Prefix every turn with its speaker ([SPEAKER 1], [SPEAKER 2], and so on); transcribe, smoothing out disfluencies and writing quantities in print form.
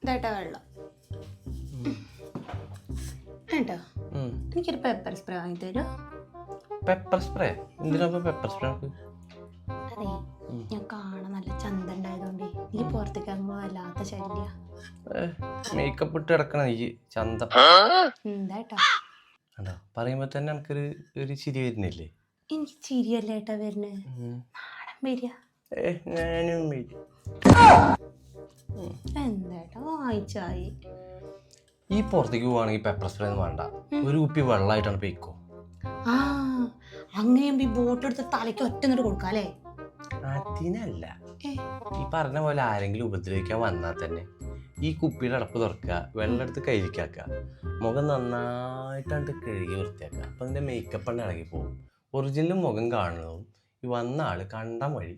[SPEAKER 1] ഇതായിട്ടാ വെള്ളം കേട്ടോ. എനിക്കൊരു പെപ്പർ സ്പ്രേ വാങ്ങി തരൂ.
[SPEAKER 2] Pepper spray? എന്തിനാ പെപ്പർ സ്പ്രേ?
[SPEAKER 1] അതെ, ഞാൻ കാണാൻ നല്ല ചന്ത ഉണ്ടായതുകൊണ്ട് നീ പുറത്തേക്ക് ഇറങ്ങുമ്പോ വല്ലാത്ത ശല്യ.
[SPEAKER 2] മേക്കപ്പ് ഇട്ട് കിടക്കണ നീ ചന്ത
[SPEAKER 1] എന്താട്ടാ
[SPEAKER 2] പറയുമ്പോ തന്നെ എനിക്കൊരു ഒരു ചിരി വരുന്നില്ലേ?
[SPEAKER 1] എനിക്ക് ചിരിയല്ല ഏട്ടാ വരുന്നേ, നാടൻ വരിക.
[SPEAKER 2] ഞാനും
[SPEAKER 1] എന്താട്ടാ വായിച്ചായി.
[SPEAKER 2] ഈ പുറത്തേക്ക് പോവാണെങ്കിൽ പെപ്പർ സ്പ്രേ ഒന്നും വേണ്ട, ഒരു കുപ്പി വെള്ളമായിട്ടാണ് പെയ്ക്കോ.
[SPEAKER 1] ആ അങ്ങനെയാകുമ്പോ ഈ ബോട്ട് എടുത്ത് തലയ്ക്ക് ഒറ്റ എന്നിട്ട് കൊടുക്കാം അല്ലേ?
[SPEAKER 2] അതിനല്ല, ഈ പറഞ്ഞ പോലെ ആരെങ്കിലും ഉപദ്രവിക്കാൻ വന്നാൽ തന്നെ ഈ കുപ്പിയുടെ അടപ്പ് തുറക്കുക, വെള്ളം എടുത്ത് കയ്യിലേക്കാക്കുക, മുഖം നന്നായിട്ടാണ്ട് കഴുകി വൃത്തിയാക്കുക. അപ്പം അതിൻ്റെ മേക്കപ്പ് എണ്ണ ഇളകി പോകും. ഒറിജിനൽ മുഖം കാണുന്നതും ഈ വന്ന ആള് കണ്ടാൽ വഴി.